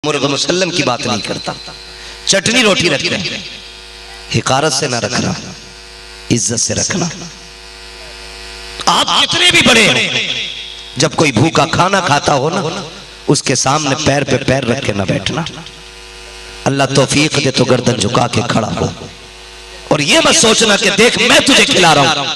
मुर्ग मुसल्लम की बात नहीं करता। चटनी रोटी रखते हैं, हिकारत से ना रखना, इज्जत से रखना। आप कितने भी बड़े हो, जब कोई भूखा खाना खाता हो ना, उसके सामने पैर पे पैर रख के ना बैठना। अल्लाह तौफीक दे तो गर्दन झुका के खड़ा हो, और ये मत सोचना कि देख मैं तुझे खिला रहा हूं।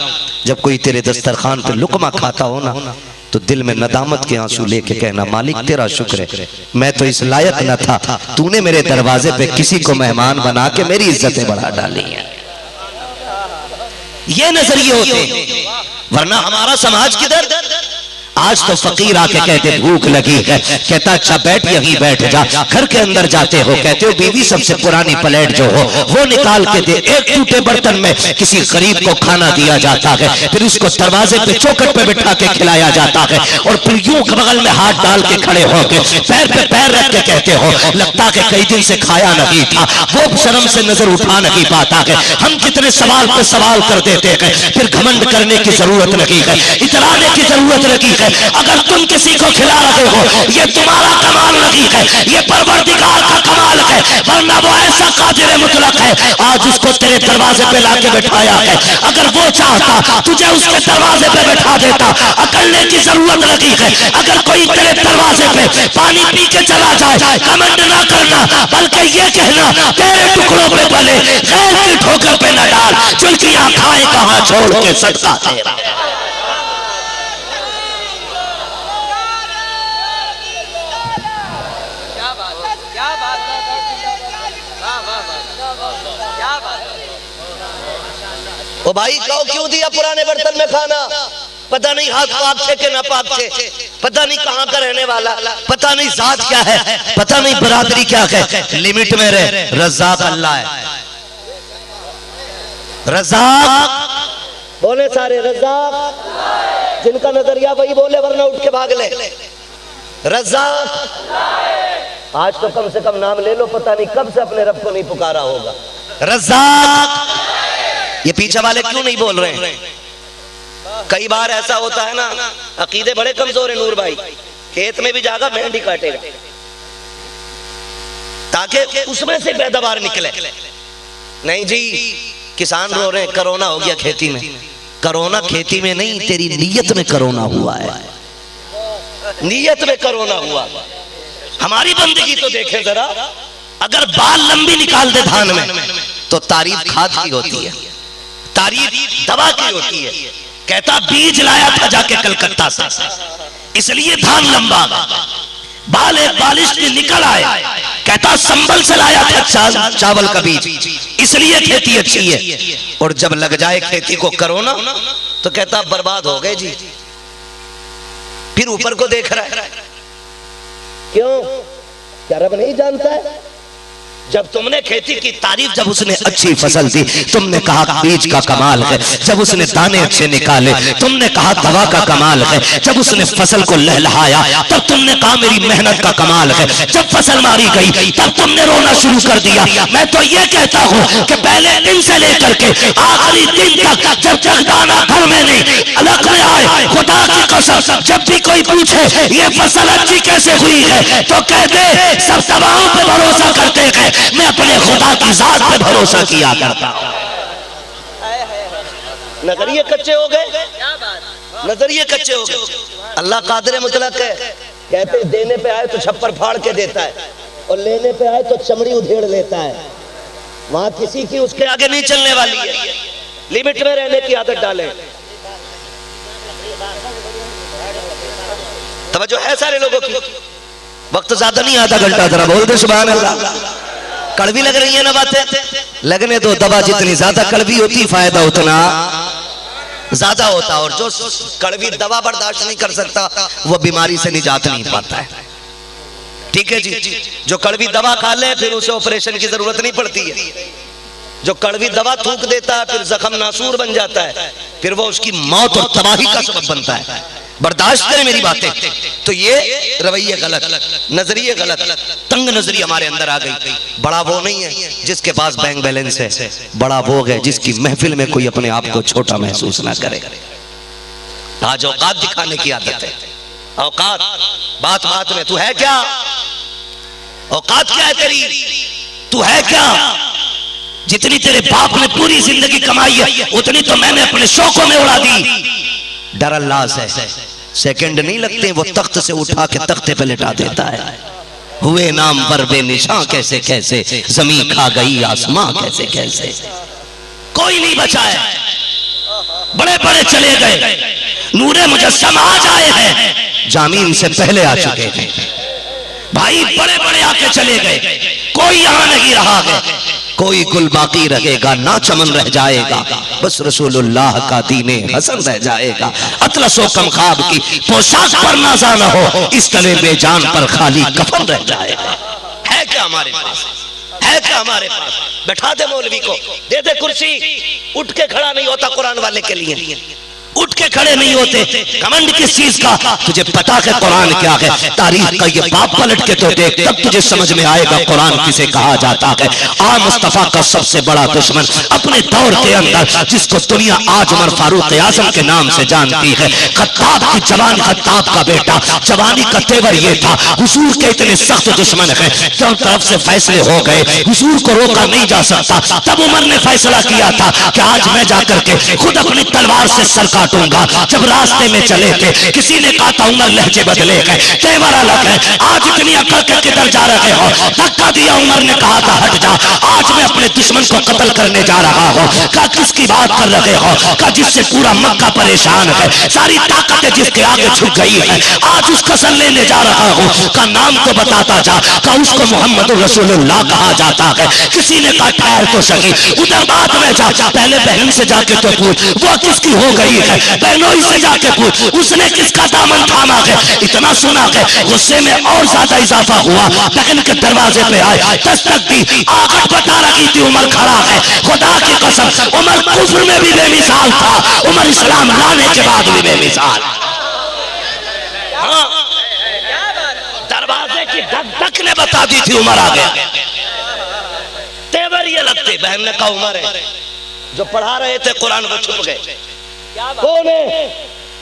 जब कोई तेरे दस्तरखान पे लुकमा खाता हो ना, तो दिल में नदामत के आंसू लेके कहना, मालिक तेरा शुक्र है, मैं तो इस लायक न था, तूने मेरे दरवाजे पे किसी को मेहमान बना के मेरी इज्जतें बढ़ा डाली हैं। ये नजरिए होते, वरना हमारा समाज किधर। आज तो फकीर आके कहते भूख लगी है, कहता अच्छा बैठ यहीं बैठ जा। घर के अंदर जाते हो, कहते हो बीवी सबसे पुरानी प्लेट जो हो वो निकाल के दे। एक टूटे बर्तन में किसी गरीब को खाना दिया जाता है, फिर उसको दरवाजे पे चौखट पे बिठा के खिलाया जाता है, और फिर यूं बगल में हाथ डाल के खड़े होके पैर पे पैर रख के कहते हो लगता है कई दिन से खाया नहीं था। वो शर्म से नजर उठा नहीं पाता है। हम कितने सवाल पे सवाल कर देते हैं, फिर घमंड करने की जरूरत नहीं है, इतराने की जरूरत नहीं है। अगर तुम किसी को खिला रहे हो, ये तुम्हारा कमाल नहीं है, ये परवरदिगार का कमाल है, वरना वो ऐसा कादिर मुतलक है, आज उसको तेरे दरवाजे पे लाके बैठाया है। अगर वो चाहता तुझे उसके दरवाजे पे बैठा देता, अकलने की जरूरत नहीं है। अगर कोई तेरे दरवाजे पे पानी पी के चला जाए, कमेंट ना करना, बल्कि ये कहना तेरे टुकड़ों पे पले गैर की ठोकर पे न डाल, चुल्की खाए कहां छोड़ के सदका तेरा। ओ भाई कहो क्यों दिया पुराने बर्तन में खाना? पता नहीं हाथ पाक से के ना पाक से, पता नहीं कहां का रहने वाला, पता नहीं जात क्या है, पता नहीं बरादरी क्या है। लिमिट में रहे, रज़ाक अल्लाह है। रज़ाक बोले सारे, रज़ाक जिनका नजरिया वही बोले, वरना उठ के भाग ले। रज़ाक आज तो कम से कम नाम ले लो, पता नहीं कब से अपने रब को नहीं पुकारा होगा। रज़ाक ये पीछे वाले क्यों नहीं बोल रहे हैं? कई बार ऐसा होता है ना, अकीदे बड़े कमजोर है नूर भाई, खेत में भी जागा मेहंदी काटेगा ताकि उसमें से पैदावार निकले। नहीं जी, किसान रो रहे हैं कोरोना हो गया खेती में। कोरोना खेती में नहीं, तेरी नीयत में कोरोना हुआ है, नीयत में कोरोना हुआ। हमारी बंदगी तो देखे जरा, अगर बाल लंबी निकाल दे धान में तो तारीफ खाद की होती है, तारीफ दवा की होती है। कहता बीज लाया था जाके कलकत्ता से, इसलिए धान लंबा, बाल एक बालिश के निकल आए। कहता संबल से लाया था चावल का बीज, इसलिए खेती अच्छी है। और जब लग जाए खेती को कोरोना तो कहता बर्बाद हो गए जी। फिर ऊपर को देख रहा है, क्यों? क्या रब नहीं जानता है? जब तुमने खेती की तारीफ, जब उसने अच्छी फसल दी तुमने कहा बीज का कमाल है, जब उसने दाने अच्छे निकाले तुमने कहा दवा का कमाल है, जब उसने फसल को लहलहाया तब तुमने कहा मेरी मेहनत का कमाल है, जब फसल मारी गई तब तुमने रोना शुरू कर दिया। मैं तो ये कहता हूँ कि पहले दिन से लेकर के आखिरी दिन तक जब तक दाना घर में नहीं अलग में आए, खुदा की कसम जब भी कोई पूछे ये फसल अच्छी कैसे हुई है तो कह दे सब दवाओं पे भरोसा करते हैं, मैं अपने खुदा की जात पे भरोसा किया करता हूं। नजरिए कच्चे हो गए, नजरिए कच्चे हो गए। अल्लाह कादिर मुतलक है, कहते देने पे आए तो छप्पर फाड़ के देता है, और लेने पे आए तो चमड़ी उधेड़ लेता है। वहां किसी की उसके आगे नहीं चलने वाली है। लिमिट में रहने की आदत डालें। तवज्जो है सारे लोगों की, वक्त ज्यादा नहीं, आधा घंटा, जरा बोल दे सुभान अल्लाह। कड़वी लग रही है ना बातें, लगने दो। दवा जितनी ज्यादा कड़वी होती फायदा उतना ज्यादा होता, और जो कड़वी दवा बर्दाश्त नहीं कर सकता वो बीमारी से निजात नहीं पाता है। ठीक है जी, जो कड़वी दवा खा ले फिर उसे ऑपरेशन की जरूरत नहीं पड़ती है। जो कड़वी दवा थूक देता है फिर जख्म नासूर बन जाता है, फिर वो उसकी मौत और तबाही का सबब बनता है। बर्दाश्त करें मेरी बातें। तो ये रवैये गलत, नजरिए गलत, तंग नजरी हमारे अंदर आ गई। बड़ा वो नहीं है जिसके पास बैंक बैलेंस है, बड़ा वो है जिसकी महफिल में कोई अपने आप को छोटा महसूस ना करे। आज औकात दिखाने की आदत है, औकात बात बात में तू है क्या, औकात क्या है तेरी? तू है क्या? जितनी तेरे बाप ने पूरी जिंदगी कमाई है उतनी तो मैंने अपने शौकों में उड़ा दी। डर अल्लाह से सेकंड नहीं लगते, वो तख्त से उठा के तख्ते पे लिटा देता है। हुए नाम पर बेनिशां कैसे कैसे, जमीन खा गई आसमां कैसे कैसे, कोई नहीं बचा है। बड़े बड़े चले गए, नूरे मुजस्सम आज आए हैं, जामीन से पहले आ चुके हैं। भाई बड़े बड़े आके चले गए, कोई यहां नहीं रहा है। कोई गुल बाकी रहेगा ना चमन रह जाएगा, बस रसूलुल्लाह का दीने हसन रह जाएगा। अतलसो कम ख्वाब की पोशाक पर नाज़ा न हो, इस तले बेजान पर खाली कफन रह जाएगा। है क्या हमारे पास? है क्या हमारे पास? बैठा दे मौलवी को, दे दे कुर्सी। उठ के खड़ा नहीं होता कुरान वाले के लिए, उठ के खड़े नहीं होते। कमंड किस चीज का? तुझे पता है कुरान क्या है? तारीख का ये बाप पलट के तो देख, तब तुझे समझ में आएगा कुरान किसे कहा जाता है। आ मुस्तफा का सबसे बड़ा दुश्मन अपने दौर के अंदर, जिसको दुनिया आज उमर फारूक आजम के नाम से जानती है, खत्ताब की जवान, खत्ताब का बेटा, जवानी का तेवर ये था। हुजूर के इतने सख्त दुश्मन है, चारों तरफ से फैसले हो गए, हुजूर को रोका नहीं जा सकता। तब उमर ने फैसला किया था कि आज मैं जाकर के खुद अपनी तलवार से सर काटूंगा। जब रास्ते में चले थे किसी ने कहा था उमर लहजे बदले गए, तेवर अलग है, आज इतनी अकड़ के किधर जा रहे हो? धक्का दिया, उमर ने कहा था हट जा, आज मैं अपने दुश्मन को कत्ल करने जा रहा हूँ। कहा किसकी बात कर रहे हो? कहा जिससे पूरा मक्का परेशान है, सारी ताकतें जिसके आगे झुक गई है, आज उसका सर लेने जा रहा हूँ। का नाम तो बताता जा। कहा उसको मोहम्मद रसूलुल्लाह कहा जाता है। किसी ने कहा ठहर तो सही, उधर बात में जा, पहले बहन से जाके तो पूछ वो किसकी हो गई है, बहनोई से जाके पूछ उसने किसका दामन थामा है। इतना सुना है, गुस्से में और ज्यादा इजाफा हुआ। बहन के दरवाजे पे आए, दस्तक दी, आकट बता रही थी उमर खड़ा है। खुदा की कसम उमर कुफ्र में भी बेमिसाल था, उमर इस्लाम लाने के बाद भी बेमिसाल। हाँ, दरवाजे की धक धक ने बता दी थी उमर आ गया। तेवर ये लगते, बहन ने कहा उमर है। जो पढ़ा रहे थे कुरान वो छुप गए। कौन है?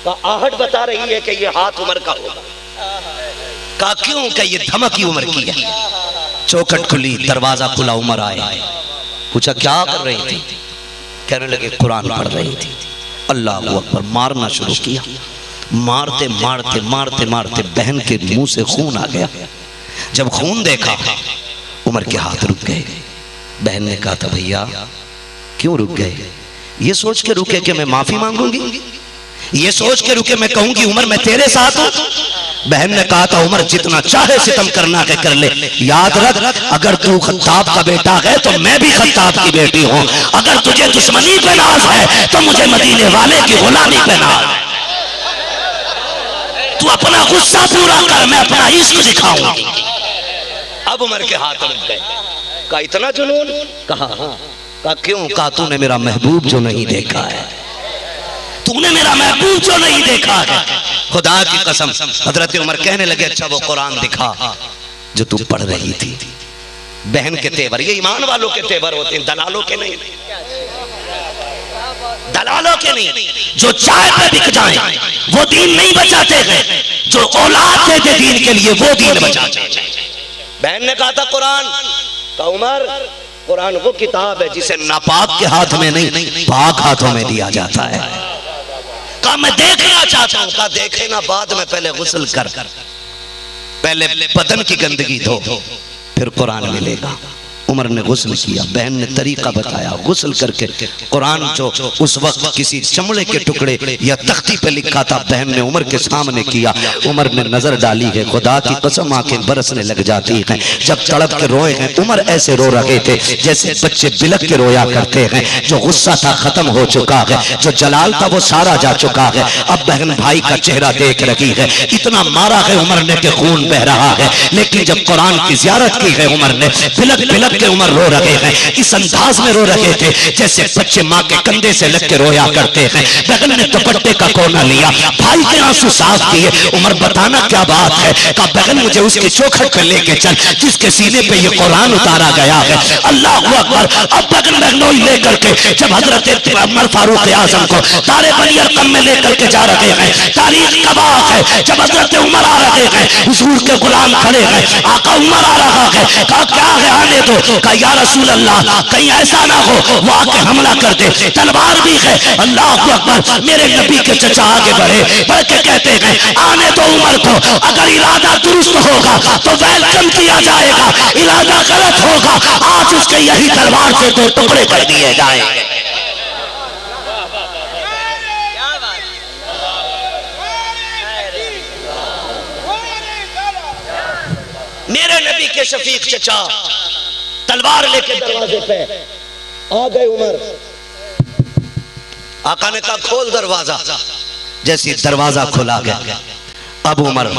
का आहट बता रही है कि ये हाथ उमर का होगा। का क्यों? कि ये धमकी उमर की है। चौखट खुली, दरवाजा खुला, उमर आए। पूछा क्या कर रही थी? कहने लगे कुरान पढ़ रही थी। अल्लाह अकबर, मारना शुरू किया। मारते मारते मारते मारते बहन के मुंह से खून आ गया। जब खून देखा उमर के हाथ रुक गए। बहन ने कहा था भैया क्यों रुक गए? ये सोच के रुके कि मैं माफी मांगूंगी, ये सोच के रुके मैं कहूंगी उमर मैं तेरे साथ हूं। बहन ने कहा था उमर जितना चाहे सितम करना है कर ले, याद रख अगर तू खत्ताब का बेटा है तो मैं भी खत्ताब की बेटी हूं। अगर तुझे दुश्मनी पे नाज है तो मुझे मदीने वाले की गुलामी पे नाज है। तू अपना गुस्सा पूरा कर, मैं अपना इश्क दिखाऊंगी। अब उमर के हाथ रुक गए। कहा इतना जुनून? कहा हाँ। कहा क्यों? कहा तूने मेरा महबूब जो नहीं देखा है, तूने मेरा महबूब जो नहीं देखा है। खुदा की कसम हजरत उमर कहने लगे अच्छा वो कुरान दिखा जो तू पढ़ रही थी। बहन के तेवर ये ईमान वालों के तेवर होते हैं, दलालों के नहीं, दलालों के नहीं। जो चाय पे बिक जाए वो दीन नहीं बचाते हैं, जो औलाद दे दे दीन के लिए वो दीन बचाते हैं। बहन ने कहा था कुरान। कहा उमर कुरान वो किताब है जिसे नापाक के हाथ में नहीं पाक हाथों में दिया जाता है। कहा मैं देखना चाहता हूं। कहा देखे ना बाद में, पहले गुस्ल कर, पहले बदन की गंदगी धो, फिर कुरान मिलेगा। उमर ने गुस्ल किया, बहन ने तरीका बताया, गुस्ल करके कुरान जो उस वक्त किसी चमड़े के टुकड़े या तख्ती पे लिखा था बहन ने उमर के सामने किया। उमर ने नजर डाली है, खुदा की कसम आंखें बरसने लग जाती हैं। जब तड़प के रोए हैं उमर ऐसे रो रहे थे जैसे बच्चे बिलक के रोया करते हैं। जो गुस्सा था खत्म हो चुका है, जो जलाल था वो सारा जा चुका है। अब बहन भाई का चेहरा देख रही है। इतना मारा है उमर ने कि खून बह रहा है, लेकिन जब कुरान की जियारत की है उमर ने बिलक बिलक बिलख के उमर रो रहे हैं, इस अंदाज में रो रहे थे जैसे बच्चे माँ के कंधे से लग के रोया करते हैं। बगल ने दुपट्टे का कोना लिया, भाई के आंसू साफ किए। उमर बताना क्या बात है? कहा बगल मुझे उसके चौखट पे लेके चल जिसके सीने पे ये कुरान उतारा गया है। अल्लाह अकबर। अब बगल बगनोई लेकर के जब हजरत उमर फारूक आजम को तारे बनी अरकम में लेकर के जा रहे हैं, तारीख गवाह है जब हजरत उमर आ रहे हैं, हुजूर के गुलाम खड़े हैं, आका उमर आ रहा है। कहा क्या है? आने दो। कहा या रसूल अल्लाह कहीं ऐसा ना हो वो आके हमला कर दे, तलवार भी है। अल्लाह अकबर। मेरे नबी के चचा आगे बढ़े, बढ़ के कहते हैं आने दो उमर को, अगर इरादा दुरुस्त होगा तो वेलकम किया जाएगा, इरादा गलत होगा आज उसके यही तलवार से दो टुकड़े कर दिए जाएंगे। मेरे नबी के शफीक चचा तलवार लेके दरवाजे पे आ गए। उमर आका ने कहा खोल दरवाजा। जैसे दरवाजा खुला गया, अब उमर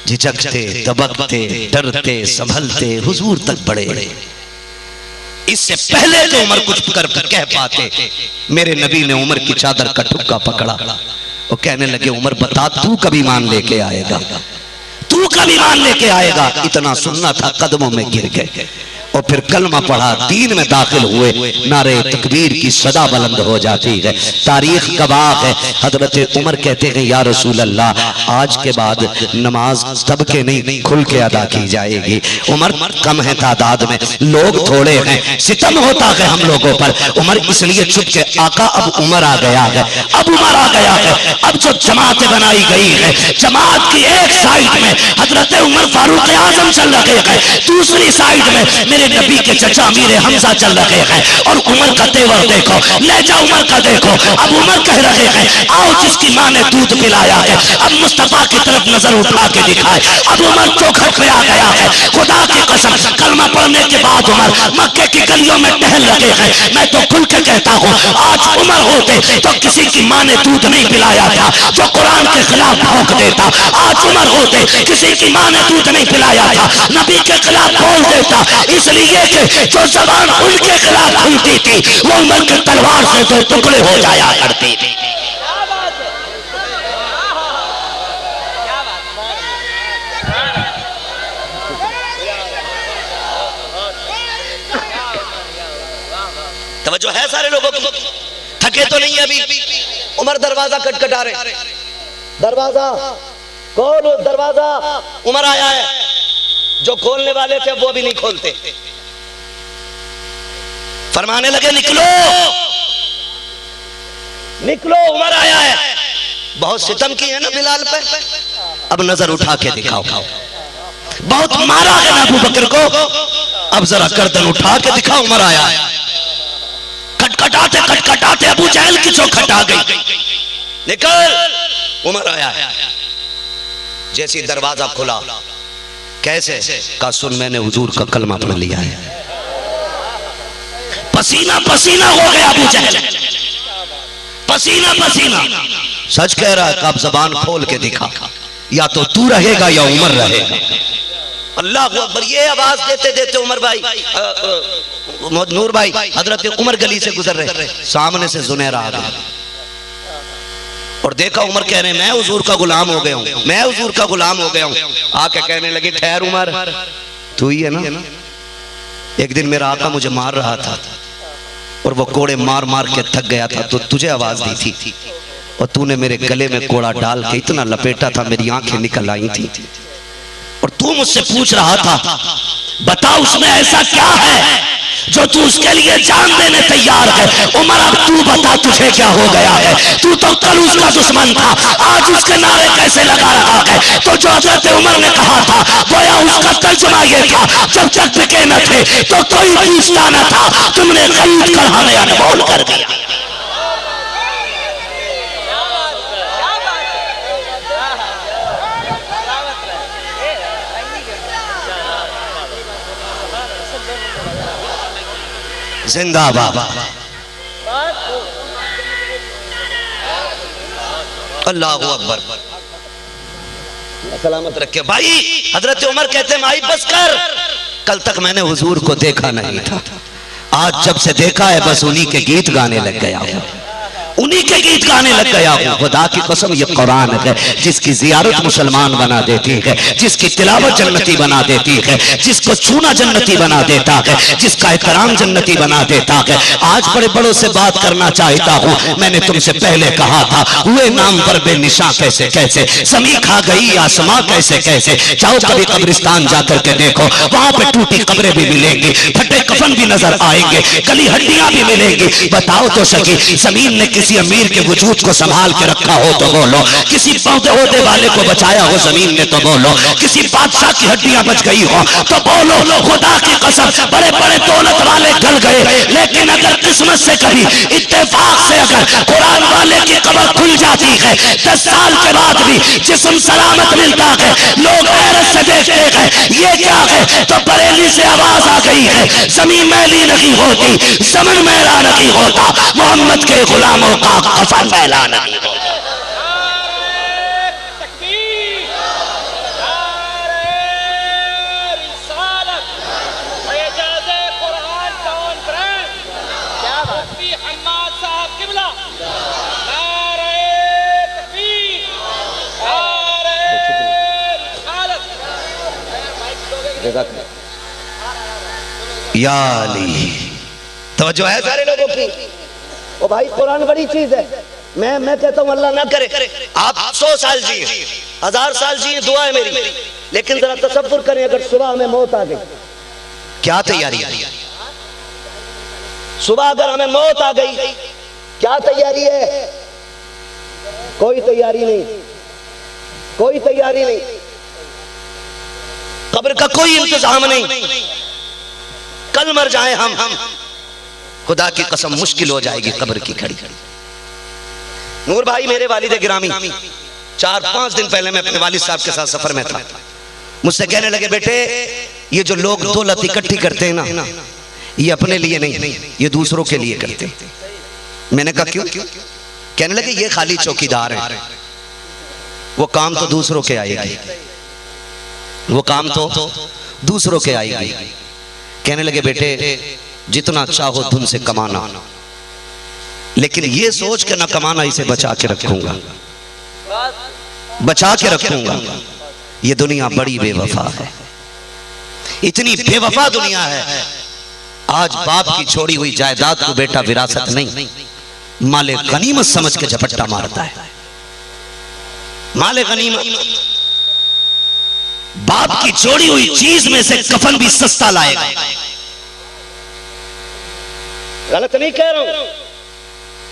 झिझकते, दबकते, डरते, संभलते हुजूर तक बढ़े। इससे पहले तो उमर कुछ कर कह पाते, मेरे नबी ने उमर की चादर का ठुक्का पकड़ा और कहने लगे उमर बता तू कभी ईमान लेके आएगा, तू कभी ईमान लेके आएगा। इतना सुनना था, कदमों में गिर गए और फिर कलमा पढ़ा, दीन में दाखिल हुए। नारे तकबीर की सदा बुलंद हो जाती है। तारीख गवाह है, हजरत उमर कहते हैं या रसूल अल्लाह आज के बाद नमाज सबके नहीं खुल के अदा की जाएगी। उमर कम है तादाद में, लोग थोड़े हैं, सितम होता है हम लोगों पर। उमर इसलिए चुप के आका अब उमर आ गया है, अब उमर आ गया है। अब जो जमातें बनाई गई है, जमात की एक साइड में हजरत उमर फारूक आजम चल रहे हैं, दूसरी साइड में मेरे नबी के चचा अमीर हमजा चल रहे हैं। और उमर का तेवर देखो, लहजा उमर का देखो। अब उमर कह रहे हैं आओ जिसकी माँ ने दूध पिलाया है अब मुस्तफा की तरफ नजर उठा के दिखाए। अब उमर चौखट पे आ गया है। खुदा की कसम कलमा पढ़ने के बाद उमर मक्के की गलियों में टहल रहे हैं। मैं तो खुल के कहता हूँ आज उमर होते तो किसी की माँ ने दूध नहीं पिलाया था जो कुरान के खिलाफ भौंक देता। आज उमर होते किसी की माँ ने दूध नहीं पिलाया था, नबी के खिलाफ बोल देता। इसलिए कि जो जबान उनके खिलाफ खुलती थी वो उमर की तलवार से दो टुकड़े हो जाया करती थी। तवज्जो है सारे लोगों की? थके तो नहीं अभी? उमर दरवाजा खटखटा रहे, दरवाजा कौन? दरवाजा उमर आया है। जो खोलने वाले थे वो भी नहीं खोलते, फरमाने लगे निकलो निकलो उमर आया है। बहुत सितम की है ना बिलाल पे, अब नजर उठा के दिखाओ। बहुत मारा है ना अबू बकर को, अब जरा गर्दन उठा के दिखाओ उमर आया है। खटखटाते खटखटाते अबू जहल की चौखट आ गई, निकल उमर आया है। जैसी दरवाजा खुला, कैसे? का सुन मैंने हुजूर का कलमा पढ़ लिया है। पसीना पसीना हो गया अबू जहल, पसीना पसीना। सच कह रहा है, कब जबान खोल के दिखा, या तो तू रहेगा या उमर रहेगा। अल्लाह अकबर। ये आवाज देते देते उमर भाई नूर भाई हजरत उमर गली से गुजर रहे, सामने से जुनैर आ गया और देखा उमर कह रहे मैं हुजूर का गुलाम हो गया हूँ, मैं हुजूर का गुलाम हो गया हूँ। आके कहने लगी ठहर उमर, तू ही है ना? एक दिन मेरा आका मुझे मार रहा था और वो कोड़े मार मार के थक गया था तो तुझे आवाज दी थी और तूने मेरे गले में कोड़ा डाल के इतना लपेटा था मेरी आंखें निकल आई थी और तू मुझसे पूछ रहा था बता उसमें ऐसा क्या है जो तू उसके लिए जान देने तैयार है। उमर अब तू बता तुझे क्या हो गया है? तू तो कल उसका दुश्मन था, आज उसके नारे कैसे लगा रहा है? तो जो हजरत उमर ने कहा था गोया उसका तर्जुमा ये था, जब तक टिके न थे तो कोई पूछता न था, तुमने खरीद कर हमें अनमोल कर दिया। जिंदाबाद, अल्लाह अकबर, सलामत रखे भाई। हजरत उमर कहते हैं माई बस कर, कल तक मैंने हुजूर को देखा नहीं था, आज जब से देखा है बस उन्हीं के गीत गाने लग गया हूं, उन्हीं के गीत गाने लग गया हूं। खुदा की कसम ये कुरान है जिसकी जियारत मुसलमान बना देती है, जिसकी तिलावत जन्नती बना देती है, जिसको छूना जन्नती बना देता है, जिसका एहतराम जन्नती बना देता है। आज बड़े बड़ों से बात करना चाहता हूं। मैंने तुमसे पहले कहा था हुए नाम पर बेनिशा कैसे कैसे, समी खा गई आसमां कैसे कैसे। जाओ कभी कब्रिस्तान जाकर के देखो, वहां पे टूटी कब्रें भी मिलेंगी, फटे कफन भी नजर आएंगे, गली हड्डियां भी मिलेंगी। बताओ तो सकी जमीन ने किसी अमीर के वजूद को संभाल के रखा हो तो बोलो, किसी पौधे वाले को बचाया हो जमीन ने तो बोलो, किसी बादशाह की हड्डियां बच गई हो तो बोलो। खुदा की कसम बड़े बड़े दौलत वाले गल गए, लेकिन अगर किस्मत से कभी इत्तेफाक से अगर कुरान वाले की कब्र खुल जाती है, 10 साल के बाद भी जिस्म सलामत मिलता है, लोग हैरत से देखते हैं ये क्या है, तो बरेली से आवाज आ गई है जमीन मैली नहीं होती, जमन मैला नहीं होता, मोहम्मद के गुलामों का कफन मैला नहीं होता। या अली तवज्जो है सारे लोगों की। ओ भाई कुरान बड़ी चीज है। मैं कहता हूँ अल्लाह ना करे आप 100 साल जिए, 1000 साल जिए, दुआ है मेरी, लेकिन जरा तसव्वुर करें अगर सुबह हमें मौत आ गई, क्या तैयारी है? सुबह अगर हमें मौत आ गई क्या तैयारी है? कोई तैयारी नहीं, कोई तैयारी नहीं, कब्र का कोई इंतजाम नहीं। कल मर जाए हम खुदा की कसम मुश्किल हो जाएगी कब्र की खड़ी। नूर भाई मेरे वालिद गिरामी 4-5 दिन पहले मैं अपने वालिद साहब के साथ सफर में था, मुझसे कहने लगे बेटे ये जो लोग दौलत इकट्ठी करते हैं ना, ये अपने लिए नहीं, ये दूसरों के लिए करते हैं। मैंने कहा क्यों? कहने लगे ये खाली चौकीदार हैं, वो काम तो दूसरों के आएगी, वो काम तो दूसरों के आएगी। कहने लगे बेटे जितना चाहो धुन से कमाना, लेकिन ये सोच के ना कमाना, इसे बचा के रखूंगा, बचा के रखूंगा। ये दुनिया बड़ी बेवफा है, इतनी बेवफा दुनिया है। आज बाप की छोड़ी हुई जायदाद को बेटा विरासत नहीं, माले गनीमत समझ के झपट्टा मारता है। माले गनीमत, बाप की छोड़ी हुई चीज में से कफन भी सस्ता लाएगा। गलत नहीं कह रहा हूं,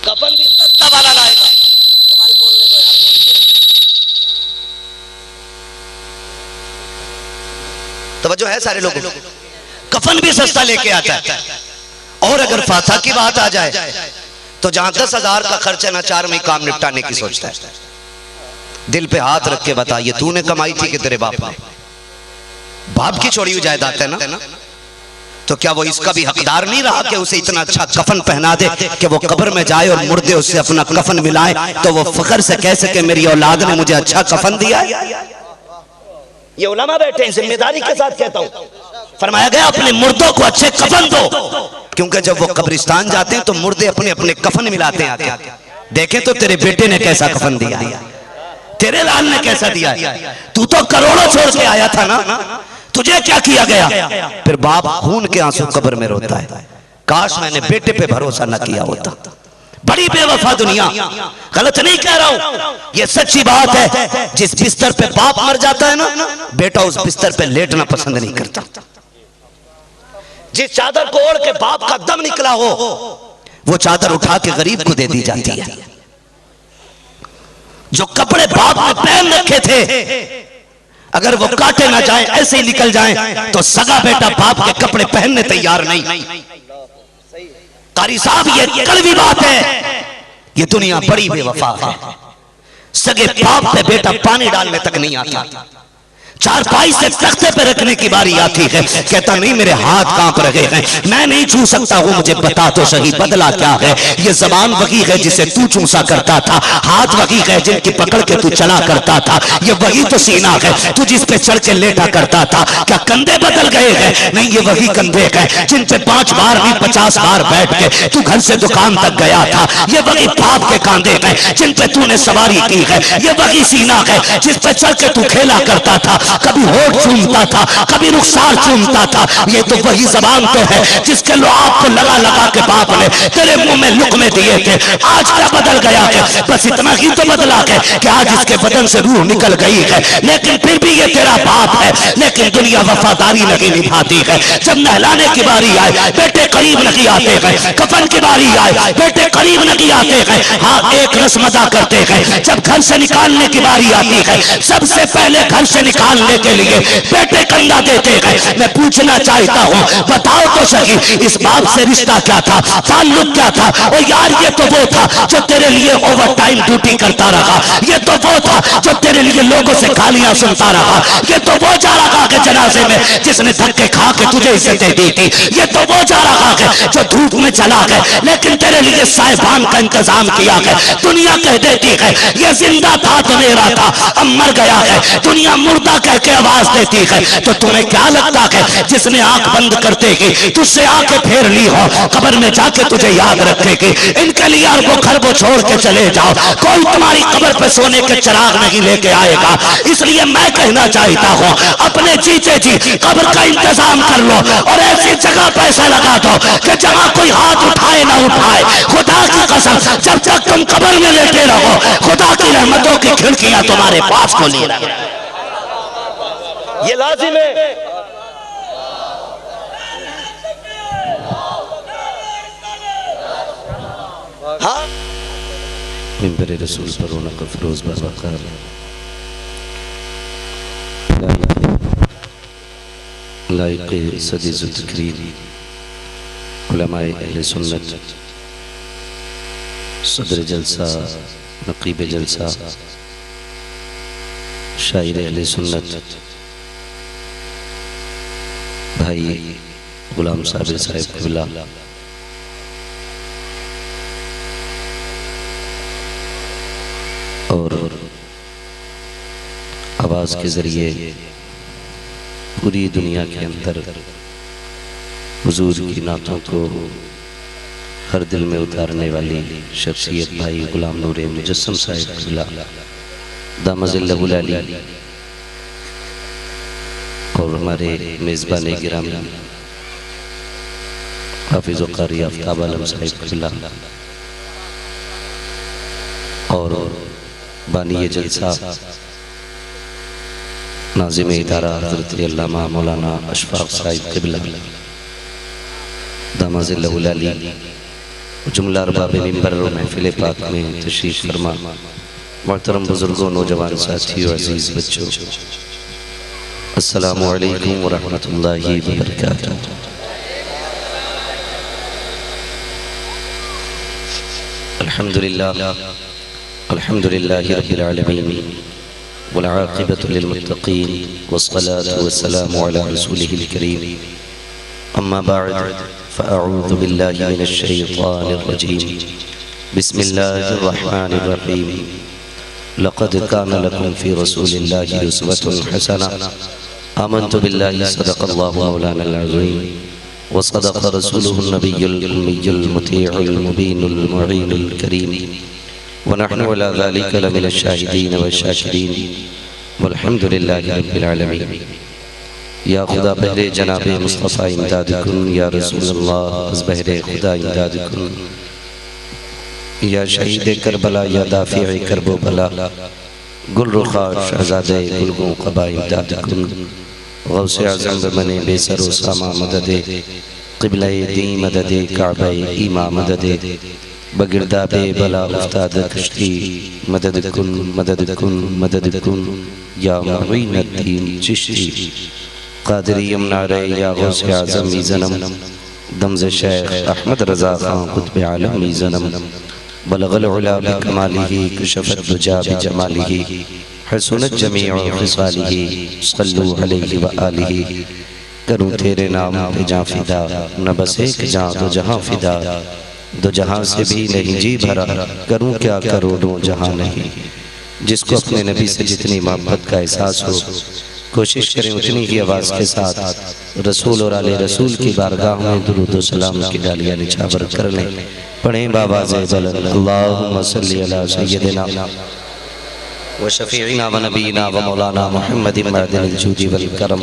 कफन भी सस्ता वाला लाएगा। तो भाई बोलने दो यार थोड़ी देर। तवज्जो है सारे लोगों, कफन भी सस्ता लेके आता है। और अगर फाता की बात आ जाए तो जहां 10,000 का खर्चा ना 4 में काम निपटाने की सोचता है। दिल पे हाथ रख के बता, ये तूने कमाई थी कि तेरे बाप ने? बाप की छोड़ी हुई जायदाद है ना, तो क्या वो इसका भी हकदार नहीं रहा कि उसे इतना अच्छा कफन पहना दे कि वो कब्र में जाए और मुर्दे उससे अपना कफन मिलाए तो वो फख्र से कह सके मेरी औलाद ने मुझे अच्छा कफन दिया है। ये उलमा बैठे हैं, जिम्मेदारी के साथ कहता हूं। फरमाया गया अपने मुर्दों को अच्छे कफन दो, क्योंकि जब वो कब्रिस्तान जाते हैं तो मुर्दे अपने अपने कफन मिलाते हैं आके। देखें तो तेरे बेटे ने कैसा कफन दिया, तेरे लाल ने कैसा दिया है। तू तो करोड़ों छोड़ के आया था ना, तुझे क्या किया गया? फिर बाप खून के आंसू कब्र में रोता है, काश मैंने बेटे पे भरोसा न किया होता। बड़ी बेवफा दुनिया, गलत नहीं कह रहा हूं, ये सच्ची बात है। जिस बिस्तर पे बाप मर जाता है ना, बेटा उस बिस्तर पे लेटना पसंद नहीं करता। जिस चादर को ओढ़ के बाप का दम निकला हो, वो चादर उठा के गरीब को दे दी जाती है। जो कपड़े बाप ने पहन रखे थे, अगर वो काटे ना जाए, ऐसे ही निकल जाए, तो सगा बेटा बाप के कपड़े पहनने तैयार नहीं। कारी साहब ये कड़वी बात है, ये दुनिया बड़ी बेवफा है। सगे बाप पे बेटा पानी डालने तक नहीं आता, चारपाई से तख्ते पे रखने की बारी आती है, कहता नहीं मेरे हाथ कांप रहे हैं, मैं नहीं छू सकता हूं, मुझे बता तो सही बदला क्या है। ये जबान वही है जिसे तू चूसा करता था, हाथ वही है जिनकी पकड़ के तू चला करता था, ये वही तो सीना है तू जिस पे चढ़ के लेटा करता था। क्या कंधे बदल गए हैं? नहीं, ये वही कंधे हैं जिन पे 5 बार नहीं 50 बार बैठ के तू घर से दुकान तक गया था। ये वही बाप के कांधे हैं जिन पे तूने सवारी की है। ये वही सीना है जिस पे चढ़ के तू खेला करता था, कभी होठ चूमता था, कभी रुखसार चूमता था। ये तो वही जबान तो है जिसके लुआब को लगा लगा के बाप ने तेरे मुंह में लुकमे दिए थे। आज क्या बदल गया है? बस इतना ही तो बदला है कि आज इसके बदन से रूह निकल गई है, लेकिन फिर भी ये तेरा बाप है। लेकिन दुनिया वफादारी नहीं निभाती है। जब नहलाने की बारी आए बेटे करीब नहीं आते हैं, कफन की बारी आए बेटे करीब नहीं आते हैं। हाँ, एक रस्म अदा करते हैं, जब घर से निकालने की बारी आती है सबसे पहले घर से निकालने के लिए बेटे कंधा देते हैं। मैं पूछना चाहता हूँ, बताओ तो सही, इस बाप से रिश्ता क्या था, ताल्लुक क्या था? और यार ये तो वो था जो तेरे लिए ओवर टाइम ड्यूटी करता रहा, ये तो वो था जो तेरे लिए लोगों से गालियां सुनता रहा, ये तो वो जा रहा के जनाजे में जिसने धक्के खा के तुझे इज्जतें दी थी, ये तो वो जा रहा है जो धूप में चला गया लेकिन तेरे लिए साहिबान का इंतजाम किया गया। दुनिया कह देती है ये जिंदा था तो मेरा था, अब मर गया है, दुनिया मुर्दा कह के आवाज देती है। तो तुम्हें क्या लगता है जिसने आंख बंद करते ही तुझसे आंखें फेर ली हो, कब्र में जाके तुझे याद रखेगी? इनके लिए अरबों खरबों छोड़ के चले जाओ, कोई तुम्हारी कब्र पे सोने के चिराग नहीं लेके आएगा। इसलिए मैं कहना चाहता हूँ, अपने जीते जी कब्र का इंतजाम कर लो और ऐसी जगह पैसा लगा दो कि जहां कोई हाथ उठाए ना उठाए। खुदा की कसम, जब तक तुम कब्र में लेटे रहो खुदा की रहमतों की खिड़कियां तुम्हारे पास खोली रहे। ये लाजिम है। हाँ, मिंबर रसूल पर रौनक अफरोज बाज़ाक़ार लाइक़े सदी ज़िक्रीन उलमाए अहले सुन्नत, सदर जलसा, नक़ीब जलसा, शायर अहले सुन्नत भाई गुलाम साबिर साहिब क़िबला, और आवाज़ के ज़रिए पूरी दुनिया के अंदर हुजूर की नातों को हर दिल में उतारने वाली शख्सियत भाई गुलाम नूर मुजस्सम साहिब क़िबला दामज़िल्लहुल अली, और हमारे मेज़बान गिरामी हाफिज़ व क़ारी आफ्ताब आलम साहिब क़िबला, और बानी जलसा नाज़िम इदारा हज़रत अल्लामा मौलाना अशफाक़ साहिब क़िबला दामज़िल्लहुल अली, जुमला अरबाब मिंबर और महफ़िल पाक में तशरीफ़ फरमा, मोहतरम बुज़ुर्गों, नौजवान साथियों, अज़ीज़ बच्चों, अस्सलामु अलैकुम व रहमतुल्लाहि व बरकातुहू। अल्हम्दुलिल्लाह अल्हम्दुलिल्लाहि रब्बिल आलमीन वल आक़िबतु लिल मुत्तक़ीन वस्सलातु वस्सलामु अला रसूलिहिल करीम, अम्मा बअद फ़अऊज़ु बिल्लाहि मिनश शैतानिर रजीम, बिस्मिल्लाहिर रहमानिर रहीम। लक़द कान लकुम फ़ी रसूलिल्लाहि उस्वतुन हसना, आमन्तु बिल्लाहि सदक़ल्लाहु मौलानल अज़ीम व सदक़ रसूलुहुन नबियुल उम्मियुल मुतीउल मुबीनुल मुईनुल करीम व नहनु अला ज़ालिका लमिनश शाहिदीन व शाकिरीन वल्हम्दुलिल्लाहि रब्बिल आलमीन। या खुदा बहरे जनाबे मुस्तफ़ा इमदाद कुन, या रसूलल्लाह अज़ बहरे खुदा इमदाद कुन, या शहीद करबला, या दाफ़िए करबो बला, गुल रुखा शहज़ादे गुलगों क़बा इमदाद कुन, गौसे आज़म बने बेसरो सामा मददे, क़िबला-ए दी मददे, काबा-ए ईमा मददे, बगिरदाबे बला उस्ताद कश्ती मदद कुन मदद कुन मदद कुन, या मुईनुद्दीन चिश्ती क़ादिरी यमनारे, या गौसे आज़म मीज़नम, दमज़ शेख अहमद रज़ा ख़ान क़ुत्ब आलम मीज़नम, बलगल उला बिकमालिही, कशफ़त दुजा बिजमालिही, हसनत जमीअ ख़िसालिही सल्लु अलैहि व आलिही। करूँ तेरे नाम पे जां फिदा, न बस एक जां दो जहां फिदा, दो जहां से भी नहीं जी भरा, करूँ क्या करोड़ों जहां नहीं। जिसको अपने नबी से जितनी मोहब्बत का एहसास हो, कोशिश करें उतनी ही आवाज़ के साथ रसूल और आले रसूल की बारगाह में दुरूद व सलाम की डालियाँ निछावर कर लें। पढ़ें बावाज़े बुलंद अल्लाहुम्मा सल्ली अला सय्यदिना व शफीइना व नबीना व मौलाना मुहम्मदिन मअदिनिल जूदि वल करम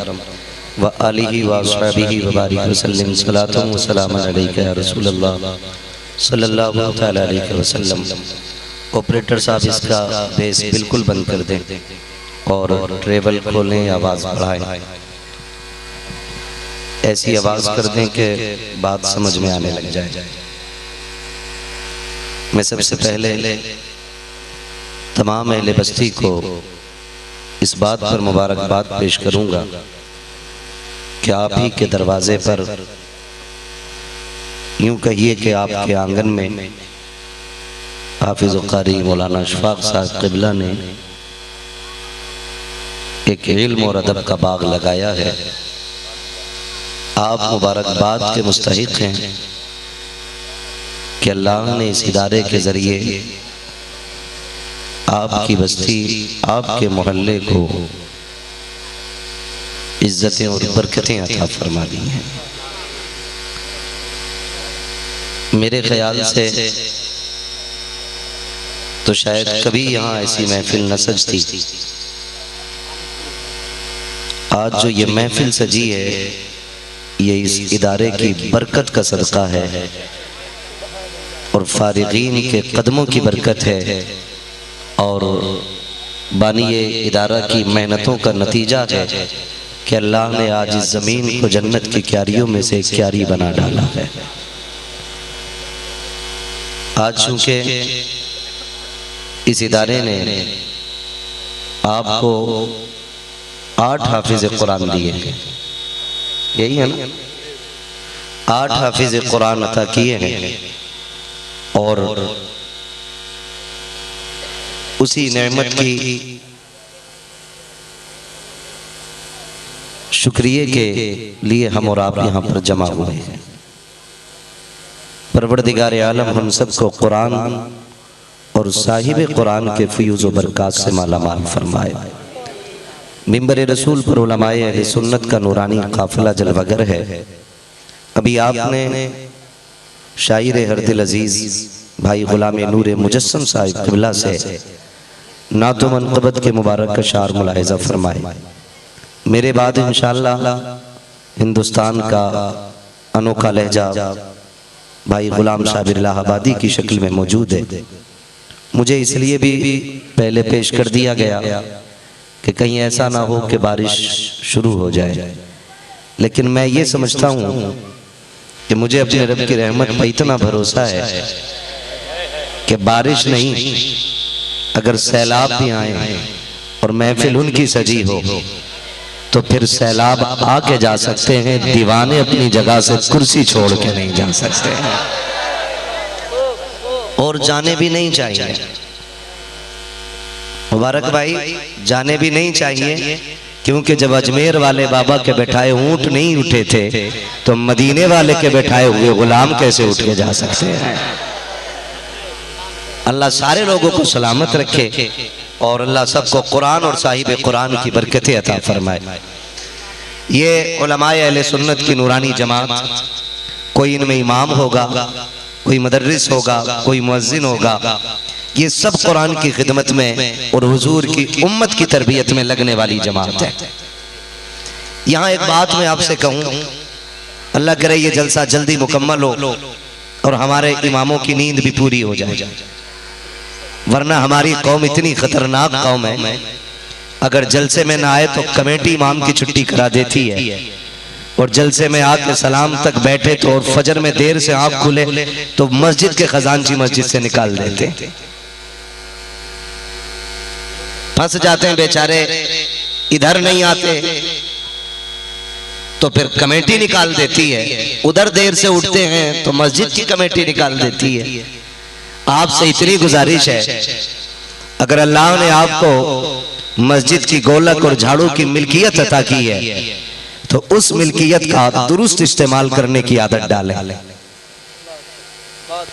व आलिहि व अस्हाबिहि व बारिक वसल्लम सलातुन व सलामुन अलैका या रसूलल्लाह सल्लल्लाहु तआला अलैहि वसल्लम। ऑपरेटर साहब इसका बेस बिल्कुल बंद कर दें और ट्रेवल खोलें, आवाज़ बढ़ाएं। ऐसी आवाज़ कर दें कि बात समझ में आने लग जाए। मैं सबसे पहले तमाम अहले बस्ती को इस बात पर मुबारकबाद पेश करूंगा कि आप ही के दरवाजे पर, यूं कहिए कि आपके आंगन में हाफिज़ क़ारी मौलाना अशफाक साहब क़िबला ने एक इल्म और अदब का बाग लगाया है। आप मुबारकबाद के मुस्तहिक़ हैं कि अल्लाह ने इस इदारे के ज़रिए आपकी बस्ती, आपके मोहल्ले को इज्जतें और बरकतें अता फरमा दी हैं। मेरे ख्याल से तो शायद कभी यहाँ ऐसी महफिल न सजती। आज जो ये महफिल सजी है, ये इस इदारे की बरकत का सदका है और फारिगीन के कदमों की बरकत है और बानिए इदारा की मेहनतों का नतीजा है कि अल्लाह ने आज इस ज़मीन को जन्नत की क्यारियों में से एक क्यारी बना डाला है। आज चूँकि इस इदारे ने आपको 8 हाफिज़ कुरान दिए हैं, यही है ना, 8 हाफिज़ कुरान अता किए हैं और उसी नेमत की शुक्रिया के लिए हम और आप यहाँ पर जमा हुए हैं। परवरदिगार आलम हम सबको कुरान और साहिब कुरान के फ़यूज़ व बरक़ात से मालामाल फरमाए। मिंबर रसूल पर उलमाए अहले सुन्नत का नूरानी काफ़िला जलवागर है। अभी आपने शायर हरदिल अजीज़ भाई गुलाम नूर मुजस्सम साहिब क़िबला से नातो मनक़बत के मुबारक अशार मुलाहिज़ा फरमाए। मेरे बाद इंशाअल्लाह हिंदुस्तान का अनोखा लहजा भाई गुलाम साबिर इलाहाबादी की शक्ल में मौजूद है। मुझे इसलिए भी पहले पेश कर दिया गया कि कहीं ऐसा ना हो कि बारिश शुरू हो जाए, लेकिन मैं ये समझता हूँ कि मुझे अपने रब की रहमत पर इतना भरोसा है कि बारिश नहीं, अगर सैलाब भी आए और महफिल उनकी सजी हो तो फिर सैलाब आके जा सकते हैं, दीवाने अपनी जगह से कुर्सी छोड़ के नहीं जा सकते हैं और जाने भी नहीं चाहिए। मुबारक भाई, जाने भी नहीं चाहिए, क्योंकि जब अजमेर वाले बाबा के बैठाए ऊंट नहीं उठे थे तो मदीने वाले के बैठाए हुए गुलाम कैसे उठ के जा सकते हैं। अल्लाह सारे लोगों को सलामत रखे और अल्लाह सबको कुरान और साहिब कुरान की बरकतें अता फरमाए। ये उलमाए अहले सुन्नत की नूरानी जमात, कोई इनमें इमाम होगा, कोई मुदर्रिस होगा, कोई मुअज्जिन होगा, ये सब कुरान की खिदमत में और हुजूर की उम्मत की तरबियत में लगने वाली जमात है। यहाँ एक बात मैं आपसे कहूँ, अल्लाह करे ये जलसा जल्दी मुकम्मल हो और हमारे इमामों की नींद भी पूरी हो जाए, वरना हमारी कौम इतनी खतरनाक कौम है, अगर जलसे में ना आए तो कमेटी इमाम की छुट्टी करा देती है और जलसे में आके सलाम तक बैठे तो और फजर में देर से आँख खुले तो मस्जिद के खजानची मस्जिद से निकाल देते, फंस जाते हैं बेचारे, इधर नहीं आते तो फिर कमेटी निकाल देती है, उधर देर से उठते हैं तो मस्जिद की कमेटी निकाल देती है। आपसे इतनी गुजारिश है, अगर अल्लाह ने आपको मस्जिद की गोलक और झाड़ू की मिल्कियत अता की है, तो उस मिल्कियत का दुरुस्त इस्तेमाल करने की आदत डालें।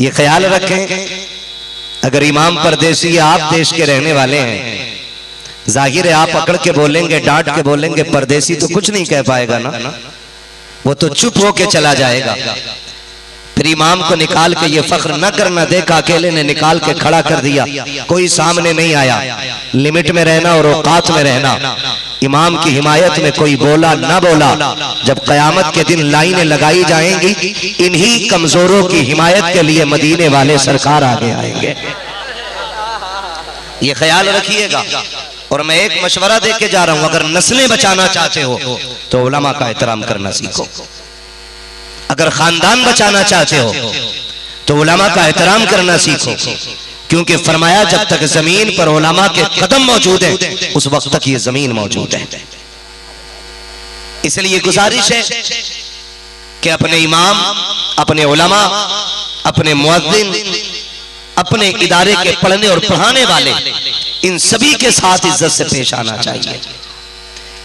ये ख्याल रखें, अगर इमाम परदेसी आप देश के रहने वाले हैं, जाहिर है आप पकड़ के बोलेंगे, डांट के बोलेंगे, परदेसी तो कुछ नहीं कह पाएगा ना, वो तो चुप होके चला जाएगा। फिर इमाम को निकाल के ये फख्र न करना, देखा अकेले ने निकाल के खड़ा कर दिया, कोई सामने नहीं आया। लिमिट में रहना और औकात में रहना। इमाम की हिमायत में कोई बोला ना बोला, जब कयामत के दिन लाइनें लगाई जाएंगी, इन्हीं कमजोरों की हिमायत के लिए मदीने वाले सरकार आगे आएंगे। ये ख्याल रखिएगा। और मैं एक मशवरा दे के जा रहा हूं, अगर नस्लें बचाना चाहते हो तो उलमा का एहतराम करना सीखो। अगर खानदान बचाना चाहते हो तो उलमा का एहतराम करना सीखो, क्योंकि फरमाया जब तक जमीन पर उलमा के कदम मौजूद हैं उस वक्त तक ये जमीन मौजूद है। इसलिए गुजारिश है कि अपने इमाम, अपने उलमा, अपने मुअज्जिन, अपने इदारे के पढ़ने और पढ़ाने वाले, इन सभी के साथ इज्जत से पेश आना चाहिए।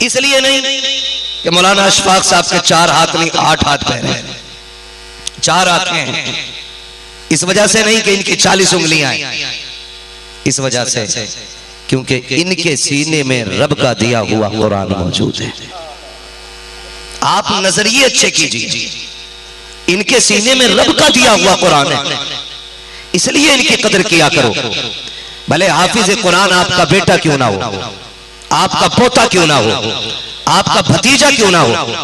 इसलिए नहीं कि मौलाना अशफाक साहब के 4 हाथ नहीं 8 हाथ पैर हैं, 4 आंखें हैं, इस वजह से नहीं कि इनकी 40 उंगलियां हैं, इस वजह से क्योंकि इनके सीने में रब का दिया हुआ कुरान मौजूद है। आप नजरिए अच्छे कीजिए, इनके सीने में रब का दिया हुआ कुरान है, इसलिए इनकी कदर किया करो। भले हाफिज कुरान आपका बेटा क्यों ना हो, आपका पोता क्यों ना हो, आपका भतीजा क्यों ना हो,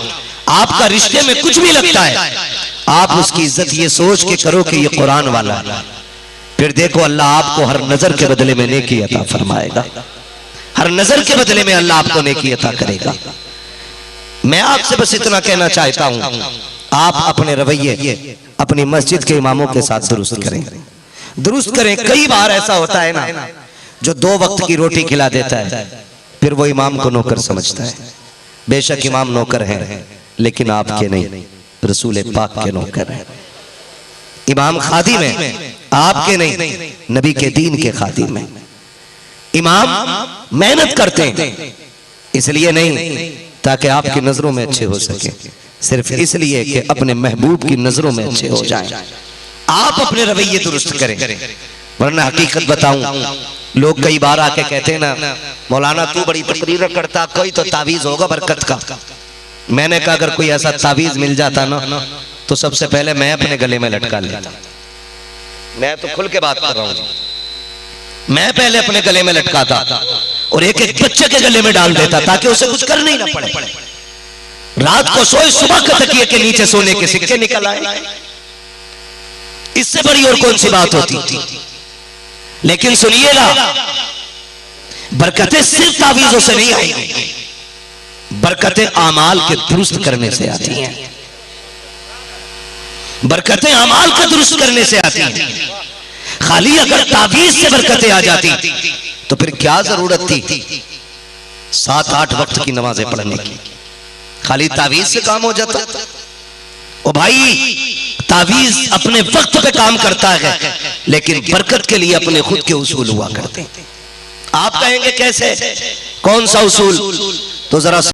आपका रिश्ते में कुछ भी लगता है, आप उसकी इज्जत ये सोच के करो कि ये कुरान वाला है। फिर देखो अल्लाह आपको हर नजर के बदले में नेकी अता फरमाएगा, हर नजर के बदले में अल्लाह आपको नेकी अता करेगा। मैं आपसे बस इतना कहना चाहता हूं, आप अपने रवैये अपनी मस्जिद के इमामों के साथ दुरुस्त करें, दुरुस्त करें। कई बार ऐसा होता है ना, जो 2 वक्त की रोटी खिला देता है, फिर वो इमाम को नौकर समझता है। बेशक इमाम नौकर हैं, लेकिन आपके नहीं, रसूल पाक के नौकर हैं। इमाम खादिम है, आपके नहीं, नबी के दीन के खादिम है। इमाम मेहनत करते हैं, इसलिए नहीं ताकि आपकी नजरों में अच्छे हो सके, सिर्फ इसलिए कि अपने महबूब की नजरों में अच्छे हो जाएं। आप अपने रवैये दुरुस्त करें, वरना हकीकत बताऊं, लोग कई बार आके कहते हैं ना, मौलाना तू बड़ी तकरीर करता, कोई तो तावीज होगा बरकत का। मैंने कहा अगर कोई ऐसा तावीज मिल जाता ना, तो सबसे पहले मैं अपने गले में लटका लेता। मैं तो खुल के बात कर रहा हूं, मैं पहले अपने गले में लटकाता और एक एक बच्चे के गले में डाल देता, ताकि उसे कुछ करना ही ना पड़े। रात को सोए, सुबह के तकिए के नीचे सोने के सिक्के निकल आए, इससे बड़ी और कौन सी बात होती थी। लेकिन सुनिएगा, बरकतें सिर्फ तावीजों से नहीं आएंगी, बरकतें आमाल के दुरुस्त करने से आती हैं, बरकतें आमाल के दुरुस्त करने से आती हैं। खाली अगर तावीज से बरकतें आ जाती तो फिर क्या जरूरत थी 7-8 वक्त की नमाजें पढ़ने की, खाली तावीज से काम हो जाता। ओ भाई, तावीज अपने वक्त पे काम करता है, लेकिन बरकत के लिए अपने खुद के उसूल हुआ करते हैं। आप कहेंगे कैसे, कौन सा उसूल? तो जरा